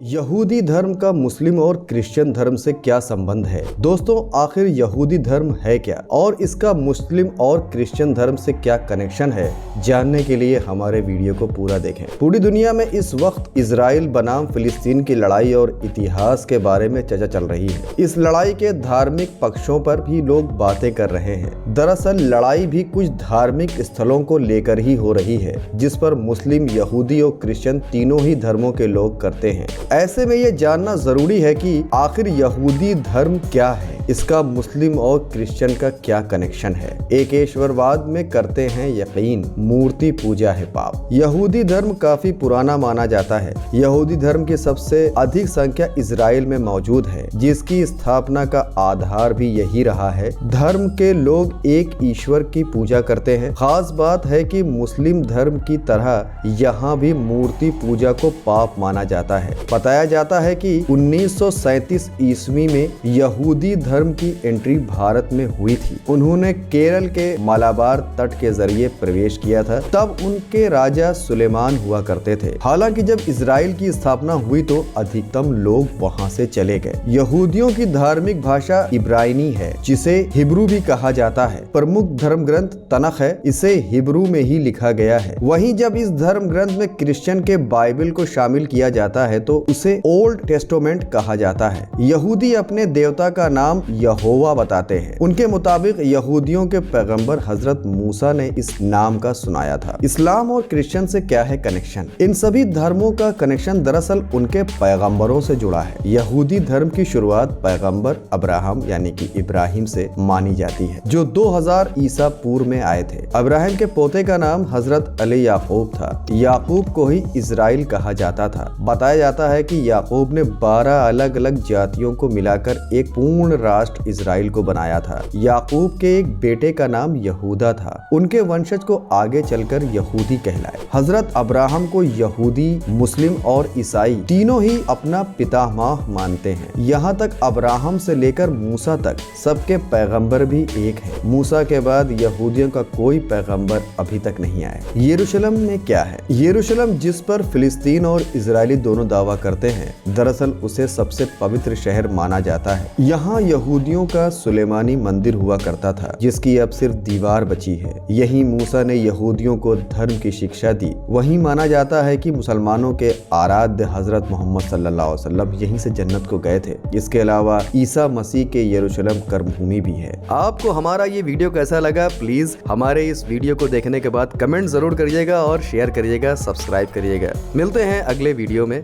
यहूदी धर्म का मुस्लिम और क्रिश्चियन धर्म से क्या संबंध है। दोस्तों, आखिर यहूदी धर्म है क्या और इसका मुस्लिम और क्रिश्चियन धर्म से क्या कनेक्शन है, जानने के लिए हमारे वीडियो को पूरा देखें। पूरी दुनिया में इस वक्त इजराइल बनाम फिलिस्तीन की लड़ाई और इतिहास के बारे में चर्चा चल रही है। इस लड़ाई के धार्मिक पक्षों पर भी लोग बातें कर रहे हैं। दरअसल लड़ाई भी कुछ धार्मिक स्थलों को लेकर ही हो रही है, जिस पर मुस्लिम, यहूदी और क्रिश्चियन तीनों ही धर्मों के लोग करते हैं। ऐसे में ये जानना जरूरी है कि आखिर यहूदी धर्म क्या है, इसका मुस्लिम और क्रिश्चियन का क्या कनेक्शन है। एकेश्वरवाद में करते हैं यकीन, मूर्ति पूजा है पाप। यहूदी धर्म काफी पुराना माना जाता है। यहूदी धर्म की सबसे अधिक संख्या इजराइल में मौजूद है, जिसकी स्थापना का आधार भी यही रहा है। धर्म के लोग एक ईश्वर की पूजा करते हैं। खास बात है कि मुस्लिम धर्म की तरह यहाँ भी मूर्ति पूजा को पाप माना जाता है। बताया जाता है कि 1937 ईस्वी में यहूदी धर्म की एंट्री भारत में हुई थी। उन्होंने केरल के मलाबार तट के जरिए प्रवेश किया था। तब उनके राजा सुलेमान हुआ करते थे। हालांकि जब इजराइल की स्थापना हुई तो अधिकतम लोग वहां से चले गए। यहूदियों की धार्मिक भाषा इब्रानी है, जिसे हिब्रू भी कहा जाता है। प्रमुख धर्म ग्रंथ तनख है, इसे हिब्रू में ही लिखा गया है। वहीं जब इस धर्म ग्रंथ में क्रिश्चियन के बाइबल को शामिल किया जाता है तो उसे ओल्ड टेस्टामेंट कहा जाता है। यहूदी अपने देवता का नाम यहोवा बताते हैं। उनके मुताबिक यहूदियों के पैगंबर हजरत मूसा ने इस नाम का सुनाया था। इस्लाम और क्रिश्चियन से क्या है कनेक्शन? इन सभी धर्मों का कनेक्शन दरअसल उनके पैगंबरों से जुड़ा है। यहूदी धर्म की शुरुआत पैगंबर अब्राहम यानी कि इब्राहिम से मानी जाती है, जो 2000 ईसा पूर्व में आए थे। अब्राहम के पोते का नाम हजरत अली याकूब था। याकूब को ही इजराइल कहा जाता था। बताया जाता है कि याकूब ने 12 अलग अलग जातियों को मिलाकर एक पूर्ण राष्ट्र इजराइल को बनाया था। याकूब के एक बेटे का नाम यहूदा था। उनके वंशज को आगे चलकर यहूदी कहलाए। हजरत अब्राहम को यहूदी, मुस्लिम और ईसाई तीनों ही अपना पितामह मानते हैं। यहाँ तक अब्राहम से लेकर मूसा तक सबके पैगंबर भी एक है। मूसा के बाद यहूदियों का कोई पैगंबर अभी तक नहीं आया। यरूशलेम में क्या है? यरूशलेम, जिस पर फिलिस्तीन और इजरायली दोनों दावा करते हैं, दरअसल उसे सबसे पवित्र शहर माना जाता है। यहाँ यहूदियों का सुलेमानी मंदिर हुआ करता था, जिसकी अब सिर्फ दीवार बची है। यही मूसा ने यहूदियों को धर्म की शिक्षा दी। वहीं माना जाता है कि मुसलमानों के आराध्य हजरत मोहम्मद सल्लल्लाहु अलैहि वसल्लम यहीं से जन्नत को गए थे। इसके अलावा ईसा मसीह के यरूशलेम कर्मभूमि भी है। आपको हमारा ये वीडियो कैसा लगा? प्लीज हमारे इस वीडियो को देखने के बाद कमेंट जरूर करिएगा और शेयर करिएगा, सब्सक्राइब करिएगा। मिलते हैं अगले वीडियो में।